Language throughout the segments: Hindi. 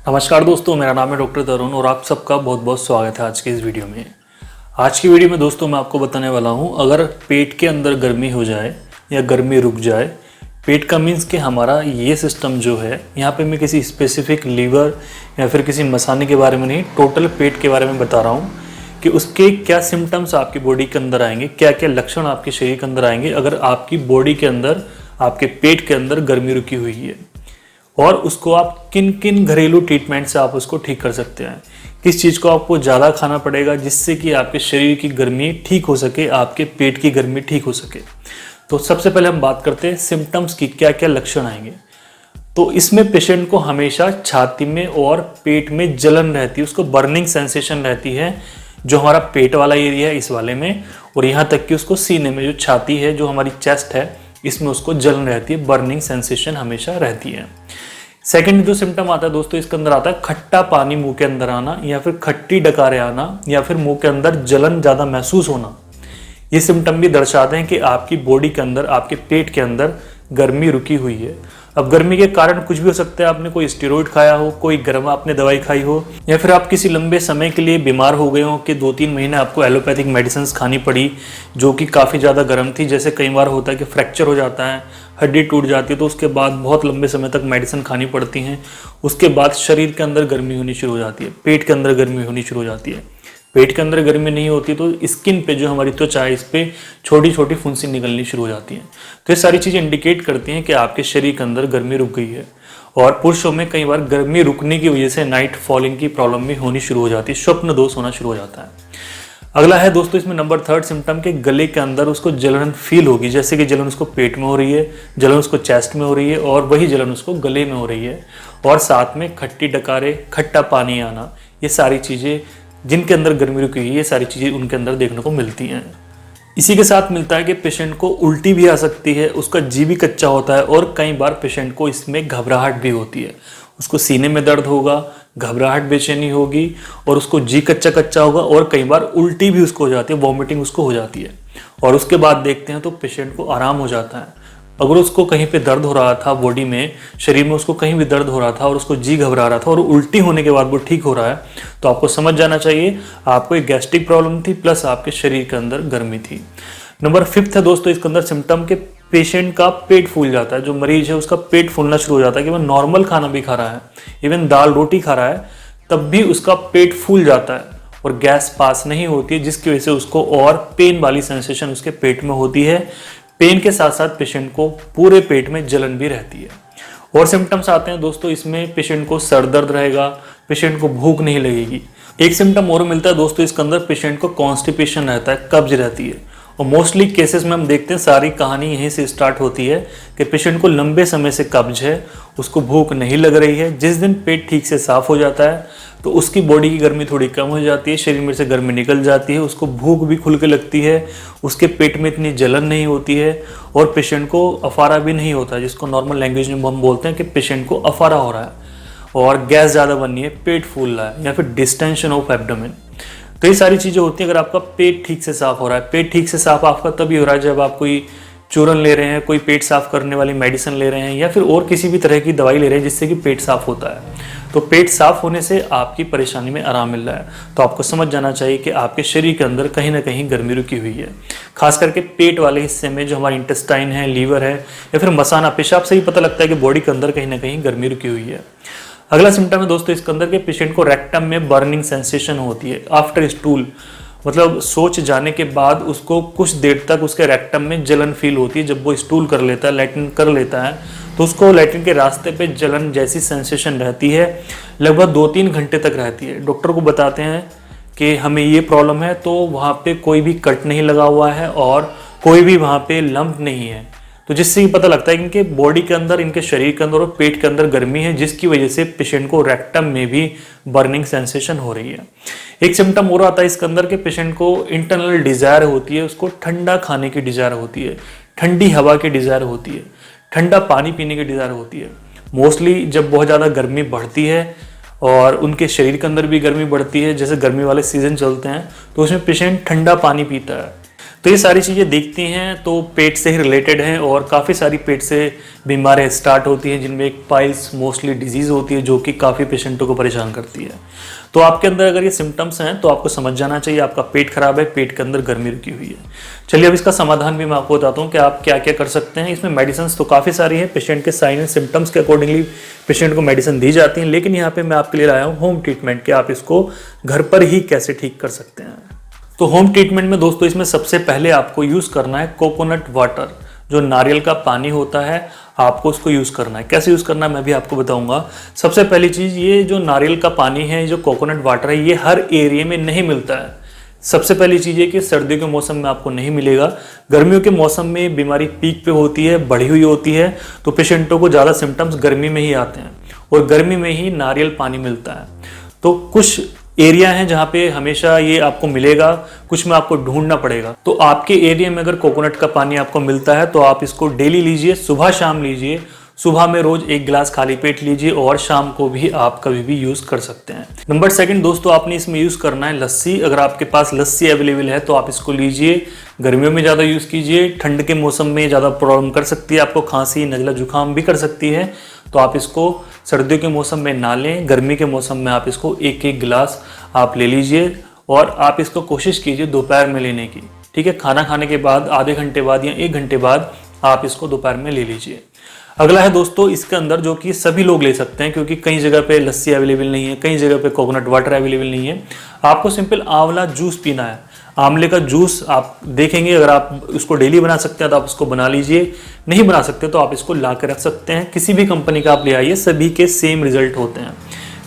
नमस्कार दोस्तों, मेरा नाम है डॉक्टर तरुण और आप सबका बहुत बहुत स्वागत है आज की इस वीडियो में। आज की वीडियो में दोस्तों मैं आपको बताने वाला हूं, अगर पेट के अंदर गर्मी हो जाए या गर्मी रुक जाए, पेट का मीन्स कि हमारा ये सिस्टम जो है, यहाँ पे मैं किसी स्पेसिफिक लीवर या फिर किसी मसाने के बारे में नहीं, टोटल पेट के बारे में बता रहा हूँ कि उसके क्या सिम्टम्स आपकी बॉडी के अंदर आएंगे, क्या क्या लक्षण आपके शरीर के अंदर आएंगे अगर आपकी बॉडी के अंदर, आपके पेट के अंदर गर्मी रुकी हुई है, और उसको आप किन किन घरेलू ट्रीटमेंट से आप उसको ठीक कर सकते हैं। किस चीज़ को आपको ज़्यादा खाना पड़ेगा जिससे कि आपके शरीर की गर्मी ठीक हो सके, आपके पेट की गर्मी ठीक हो सके। तो सबसे पहले हम बात करते हैं सिम्टम्स की, क्या क्या लक्षण आएंगे। तो इसमें पेशेंट को हमेशा छाती में और पेट में जलन रहती है, उसको बर्निंग सेंसेशन रहती है, जो हमारा पेट वाला एरिया है इस वाले में, और यहाँ तक कि उसको सीने में, जो छाती है, जो हमारी चेस्ट है, इसमें उसको जलन रहती है, बर्निंग सेंसेशन हमेशा रहती है। सेकंड जो सिम्टम आता है दोस्तों, इसके अंदर आता है खट्टा पानी मुंह के अंदर आना, या फिर खट्टी डकारें आना, या फिर मुंह के अंदर जलन ज़्यादा महसूस होना। ये सिम्टम भी दर्शाते हैं कि आपकी बॉडी के अंदर, आपके पेट के अंदर गर्मी रुकी हुई है। अब गर्मी के कारण कुछ भी हो सकता है, आपने कोई स्टेरॉइड खाया हो, कोई गर्म आपने दवाई खाई हो, या फिर आप किसी लंबे समय के लिए बीमार हो गए हो कि 2-3 महीने आपको एलोपैथिक मेडिसिन खानी पड़ी जो कि काफ़ी ज़्यादा गर्म थी। जैसे कई बार होता है कि फ्रैक्चर हो जाता है, हड्डी टूट जाती है, तो उसके बाद बहुत लंबे समय तक मेडिसिन खानी पड़ती हैं। उसके बाद शरीर के अंदर गर्मी होनी शुरू हो जाती है, पेट के अंदर गर्मी होनी शुरू हो जाती है। पेट के अंदर गर्मी नहीं होती तो स्किन पे, जो हमारी त्वचा है, इस पे छोटी छोटी फुंसी निकलनी शुरू हो जाती हैं। तो ये सारी चीज़ें इंडिकेट करती हैं कि आपके शरीर के अंदर गर्मी रुक गई है। और पुरुषों में कई बार गर्मी रुकने की वजह से नाइट फॉलिंग की प्रॉब्लम भी होनी शुरू हो जाती है, स्वप्न दोष होना शुरू हो जाता है। अगला है दोस्तों इसमें नंबर 3 सिम्टम के गले के अंदर उसको जलन फील होगी, जैसे कि जलन उसको पेट में हो रही है, जलन उसको चेस्ट में हो रही है, और वही जलन उसको गले में हो रही है, और साथ में खट्टी डकारे, खट्टा पानी आना। ये सारी चीज़ें जिनके अंदर गर्मी रुकी हुई है, ये सारी चीज़ें उनके अंदर देखने को मिलती हैं। इसी के साथ मिलता है कि पेशेंट को उल्टी भी आ सकती है, उसका जी भी कच्चा होता है, और कई बार पेशेंट को इसमें घबराहट भी होती है। उसको सीने में दर्द होगा, घबराहट बेचैनी होगी, और उसको जी कच्चा कच्चा होगा, और कई बार उल्टी भी उसको हो जाती है, वॉमिटिंग उसको हो जाती है। और उसके बाद देखते हैं तो पेशेंट को आराम हो जाता है। अगर उसको कहीं पे दर्द हो रहा था बॉडी में, शरीर में उसको कहीं भी दर्द हो रहा था और उसको जी घबरा रहा था, और उल्टी होने के बाद वो ठीक हो रहा है, तो आपको समझ जाना चाहिए आपको एक गैस्ट्रिक प्रॉब्लम थी, प्लस आपके शरीर के अंदर गर्मी थी। नंबर 5 है दोस्तों इसके अंदर सिम्टम के, पेशेंट का पेट फूल जाता है। जो मरीज है उसका पेट फूलना शुरू हो जाता है कि वह नॉर्मल खाना भी खा रहा है, इवन दाल रोटी खा रहा है, तब भी उसका पेट फूल जाता है और गैस पास नहीं होती है, जिसकी वजह से उसको और पेन वाली सेंसेशन उसके पेट में होती है। पेन के साथ साथ पेशेंट को पूरे पेट में जलन भी रहती है। और सिम्टम्स आते हैं दोस्तों इसमें, पेशेंट को सर दर्द रहेगा, पेशेंट को भूख नहीं लगेगी। एक सिम्टम और मिलता है दोस्तों इसके अंदर, पेशेंट को कॉन्स्टिपेशन रहता है, कब्ज रहती है। और मोस्टली केसेस में हम देखते हैं सारी कहानी यहीं से स्टार्ट होती है कि पेशेंट को लंबे समय से कब्ज है, उसको भूख नहीं लग रही है। जिस दिन पेट ठीक से साफ हो जाता है तो उसकी बॉडी की गर्मी थोड़ी कम हो जाती है, शरीर में से गर्मी निकल जाती है, उसको भूख भी खुल के लगती है, उसके पेट में इतनी जलन नहीं होती है, और पेशेंट को अफारा भी नहीं होता, जिसको नॉर्मल लैंग्वेज में हम बोलते हैं कि पेशेंट को अफारा हो रहा है, और गैस ज़्यादा बननी है, पेट फूल रहा है, या फिर डिस्टेंशन ऑफ एब्डोमेन। तो ये सारी चीज़ें होती हैं अगर आपका पेट ठीक से साफ हो रहा है। पेट ठीक से साफ आपका तभी हो रहा है जब आप कोई चूरन ले रहे हैं, कोई पेट साफ करने वाली मेडिसिन ले रहे हैं, या फिर और किसी भी तरह की दवाई ले रहे हैं जिससे कि पेट साफ होता है। तो पेट साफ होने से आपकी परेशानी में आराम मिल रहा है, तो आपको समझ जाना चाहिए कि आपके शरीर के अंदर कहीं ना कहीं गर्मी रुकी हुई है। खास करके पेट वाले हिस्से में, जो हमारी इंटेस्टाइन है, लीवर है, या फिर मसाना, पेशाब से ही पता लगता है कि बॉडी के अंदर कहीं ना कहीं गर्मी रुकी हुई है। अगला सिम्टम है दोस्तों इसके अंदर के, पेशेंट को रेक्टम में बर्निंग सेंसेशन होती है आफ्टर स्टूल, मतलब सोच जाने के बाद उसको कुछ देर तक उसके रेक्टम में जलन फील होती है। जब वो स्टूल कर लेता है, लैट्रिन कर लेता है, तो उसको लैट्रिन के रास्ते पे जलन जैसी सेंसेशन रहती है, लगभग 2-3 घंटे तक रहती है। डॉक्टर को बताते हैं कि हमें ये प्रॉब्लम है, तो वहाँ पे कोई भी कट नहीं लगा हुआ है और कोई भी वहाँ पे लंप नहीं है, तो जिससे ही पता लगता है कि इनके बॉडी के अंदर, इनके शरीर के अंदर और पेट के अंदर गर्मी है, जिसकी वजह से पेशेंट को रेक्टम में भी बर्निंग सेंसेशन हो रही है। एक सिम्टम और आता है इसके अंदर के, पेशेंट को इंटरनल डिजायर होती है, उसको ठंडा खाने की डिजायर होती है, ठंडी हवा की डिजायर होती है, ठंडा पानी पीने की डिजायर होती है। मोस्टली जब बहुत ज़्यादा गर्मी बढ़ती है और उनके शरीर के अंदर भी गर्मी बढ़ती है, जैसे गर्मी वाले सीजन चलते हैं, तो उसमें पेशेंट ठंडा पानी पीता है। तो ये सारी चीज़ें दिखती हैं तो पेट से ही रिलेटेड हैं, और काफ़ी सारी पेट से बीमारियाँ स्टार्ट होती हैं, जिनमें एक पाइल्स मोस्टली डिजीज़ होती है जो कि काफ़ी पेशेंटों को परेशान करती है। तो आपके अंदर अगर ये सिम्टम्स हैं तो आपको समझ जाना चाहिए आपका पेट खराब है, पेट के अंदर गर्मी रुकी हुई है। चलिए अब इसका समाधान भी मैं आपको बताता हूँ कि आप क्या क्या कर सकते हैं। इसमें मेडिसिन तो काफ़ी सारी हैं, पेशेंट के साइन एंड सिम्टम्स के अकॉर्डिंगली पेशेंट को मेडिसिन दी जाती हैं, लेकिन यहाँ पे मैं आपके लिए लाया हूँ होम ट्रीटमेंट कि आप इसको घर पर ही कैसे ठीक कर सकते हैं। तो होम ट्रीटमेंट में दोस्तों इसमें सबसे पहले आपको यूज़ करना है कोकोनट वाटर, जो नारियल का पानी होता है, आपको उसको यूज़ करना है। कैसे यूज़ करना है मैं भी आपको बताऊंगा। सबसे पहली चीज़, ये जो नारियल का पानी है, जो कोकोनट वाटर है, ये हर एरिया में नहीं मिलता है। सबसे पहली चीज़ है कि सर्दियों के मौसम में आपको नहीं मिलेगा। गर्मियों के मौसम में बीमारी पीक पे होती है, बढ़ी हुई होती है, तो पेशेंटों को ज़्यादा सिम्टम्स गर्मी में ही आते हैं, और गर्मी में ही नारियल पानी मिलता है। तो कुछ एरिया हैं जहाँ पे हमेशा ये आपको मिलेगा, कुछ में आपको ढूंढना पड़ेगा। तो आपके एरिया में अगर कोकोनट का पानी आपको मिलता है तो आप इसको डेली लीजिए, सुबह शाम लीजिए। सुबह में रोज 1 गिलास खाली पेट लीजिए, और शाम को भी आप कभी भी यूज कर सकते हैं। नंबर 2 दोस्तों, आपने इसमें यूज करना है लस्सी। अगर आपके पास लस्सी अवेलेबल है तो आप इसको लीजिए। गर्मियों में ज़्यादा यूज कीजिए, ठंड के मौसम में ज़्यादा प्रॉब्लम कर सकती है, आपको खांसी नज़ला जुकाम भी कर सकती है, तो आप इसको सर्दियों के मौसम में ना लें। गर्मी के मौसम में आप इसको 1-1 गिलास आप ले लीजिए, और आप इसको कोशिश कीजिए दोपहर में लेने की। ठीक है, खाना खाने के बाद आधे घंटे बाद या 1 घंटे बाद आप इसको दोपहर में ले लीजिए। अगला है दोस्तों इसके अंदर, जो कि सभी लोग ले सकते हैं, क्योंकि कई जगह पे लस्सी अवेलेबल नहीं है, कई जगह पे कोकोनट वाटर अवेलेबल नहीं है। आपको सिंपल आंवला जूस पीना है। आंवले का जूस आप देखेंगे, अगर आप उसको डेली बना सकते हैं तो आप उसको बना लीजिए, नहीं बना सकते तो आप इसको ला के रख सकते हैं। किसी भी कंपनी का आप ले आइए, सभी के सेम रिजल्ट होते हैं।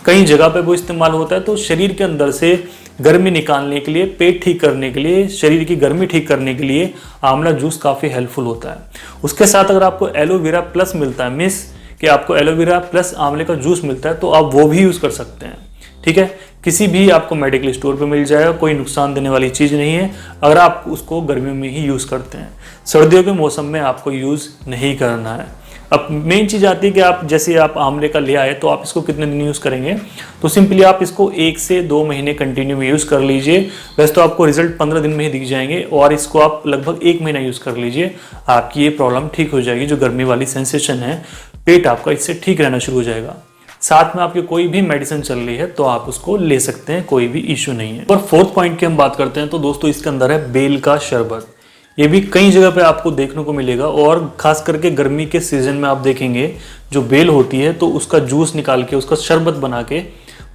कई जगह पे वो इस्तेमाल होता है, तो शरीर के अंदर से गर्मी निकालने के लिए, पेट ठीक करने के लिए, शरीर की गर्मी ठीक करने के लिए आंवला जूस काफ़ी हेल्पफुल होता है। उसके साथ अगर आपको एलोवेरा प्लस मिलता है, मीन्स कि आपको एलोवेरा प्लस आंवले का जूस मिलता है, तो आप वो भी यूज़ कर सकते हैं। ठीक है, किसी भी आपको मेडिकल स्टोर पे मिल जाएगा, कोई नुकसान देने वाली चीज़ नहीं है, अगर आप उसको गर्मियों में ही यूज़ करते हैं। सर्दियों के मौसम में आपको यूज़ नहीं करना है। अब मेन चीज़ आती है कि आप जैसे आप आंवले का ले आए तो आप इसको कितने दिन यूज़ करेंगे। तो सिंपली आप इसको 1 से 2 महीने कंटिन्यू में यूज़ कर लीजिए। वैसे तो आपको रिजल्ट 15 दिन में ही दिख जाएंगे, और इसको आप लगभग 1 महीना यूज़ कर लीजिए, आपकी ये प्रॉब्लम ठीक हो जाएगी। जो गर्मी वाली सेंसेशन है, पेट आपका इससे ठीक रहना शुरू हो जाएगा। साथ में आपकी कोई भी मेडिसिन चल रही है तो आप उसको ले सकते हैं, कोई भी इश्यू नहीं है। और 4th पॉइंट की हम बात करते हैं तो दोस्तों इसके अंदर है बेल का शरबत। ये भी कई जगह पे आपको देखने को मिलेगा, और खास करके गर्मी के सीजन में आप देखेंगे जो बेल होती है तो उसका जूस निकाल के, उसका शरबत बना के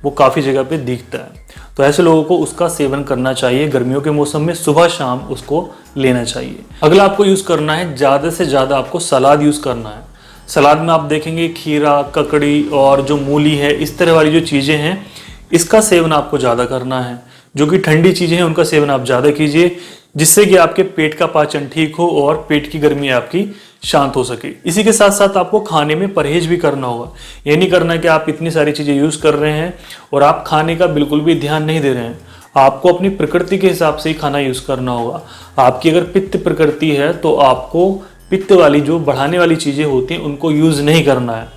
वो काफ़ी जगह पे दिखता है। तो ऐसे लोगों को उसका सेवन करना चाहिए। गर्मियों के मौसम में सुबह शाम उसको लेना चाहिए। अगला आपको यूज़ करना है, ज़्यादा से ज़्यादा आपको सलाद यूज़ करना है। सलाद में आप देखेंगे खीरा, ककड़ी और जो मूली है, इस तरह वाली जो चीज़ें हैं, इसका सेवन आपको ज़्यादा करना है। जो कि ठंडी चीज़ें हैं उनका सेवन आप ज़्यादा कीजिए, जिससे कि आपके पेट का पाचन ठीक हो और पेट की गर्मी आपकी शांत हो सके। इसी के साथ साथ आपको खाने में परहेज भी करना होगा। ये नहीं करना कि आप इतनी सारी चीज़ें यूज़ कर रहे हैं और आप खाने का बिल्कुल भी ध्यान नहीं दे रहे हैं। आपको अपनी प्रकृति के हिसाब से ही खाना यूज़ करना होगा। आपकी अगर पित्त प्रकृति है तो आपको पित्त वाली जो बढ़ाने वाली चीज़ें होती हैं उनको यूज़ नहीं करना है।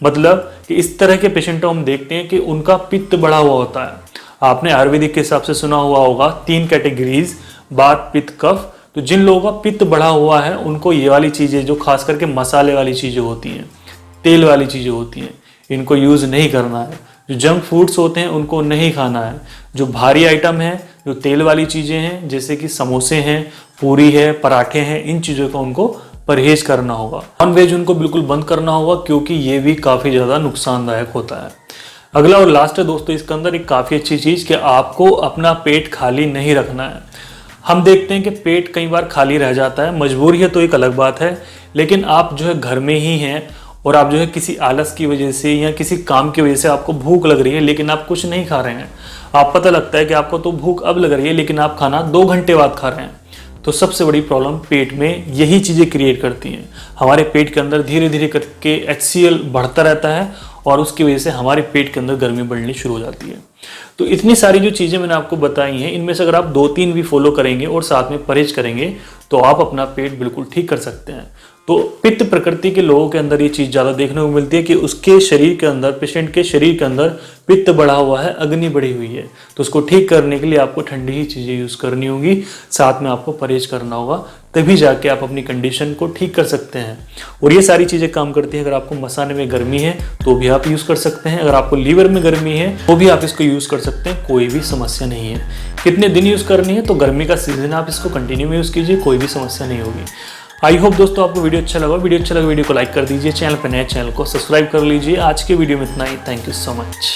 मतलब कि इस तरह के पेशेंटों हम देखते हैं कि उनका पित्त बढ़ा हुआ होता है। आपने आयुर्वेदिक के हिसाब से सुना हुआ होगा 3 कैटेगरीज, वात, पित्त, कफ। तो जिन लोगों का पित्त बढ़ा हुआ है उनको ये वाली चीज़ें, जो खास करके मसाले वाली चीज़ें होती हैं, तेल वाली चीज़ें होती हैं, इनको यूज़ नहीं करना है। जो जंक फूड्स होते हैं उनको नहीं खाना है। जो भारी आइटम है, जो तेल वाली चीज़ें हैं, जैसे कि समोसे हैं, पूरी है, पराठे हैं, इन चीज़ों का उनको परहेज करना होगा। नॉन वेज उनको बिल्कुल बंद करना होगा, क्योंकि ये भी काफ़ी ज़्यादा नुकसानदायक होता है। अगला और लास्ट है दोस्तों इसके अंदर एक काफ़ी अच्छी चीज़ कि आपको अपना पेट खाली नहीं रखना है। हम देखते हैं कि पेट कई बार खाली रह जाता है, मजबूरी है तो एक अलग बात है, लेकिन आप जो है घर में ही हैं और आप जो है किसी आलस की वजह से या किसी काम की वजह से आपको भूख लग रही है लेकिन आप कुछ नहीं खा रहे हैं। आप पता लगता है कि आपको तो भूख अब लग रही है लेकिन आप खाना 2 घंटे बाद खा रहे हैं। तो सबसे बड़ी प्रॉब्लम पेट में यही चीज़ें क्रिएट करती हैं। हमारे पेट के अंदर धीरे धीरे करके HCl बढ़ता रहता है और उसकी वजह से हमारे पेट के अंदर गर्मी बढ़नी शुरू हो जाती है। तो इतनी सारी जो चीज़ें मैंने आपको बताई हैं, इनमें से अगर आप 2-3 भी फॉलो करेंगे और साथ में परहेज करेंगे तो आप अपना पेट बिल्कुल ठीक कर सकते हैं। तो पित्त प्रकृति के लोगों के अंदर ये चीज ज्यादा देखने को मिलती है कि उसके शरीर के अंदर, पेशेंट के शरीर के अंदर पित्त बढ़ा हुआ है, अग्नि बढ़ी हुई है। तो उसको ठीक करने के लिए आपको ठंडी ही चीजें यूज करनी होगी, साथ में आपको परहेज करना होगा, तभी जाके आप अपनी कंडीशन को ठीक कर सकते हैं। और ये सारी चीजें काम करती हैं। अगर आपको मसाने में गर्मी है तो भी आप यूज कर सकते हैं, अगर आपको लीवर में गर्मी है तो भी आप इसको यूज कर सकते हैं, कोई भी समस्या नहीं है। कितने दिन यूज करनी है, तो गर्मी का सीजन आप इसको कंटिन्यू में यूज कीजिए, कोई भी समस्या नहीं होगी। आई होप दोस्तों आपको वीडियो अच्छा लगा। वीडियो को लाइक कर दीजिए, चैनल पर नए चैनल को सब्सक्राइब कर लीजिए। आज के वीडियो में इतना ही। Thank you so much.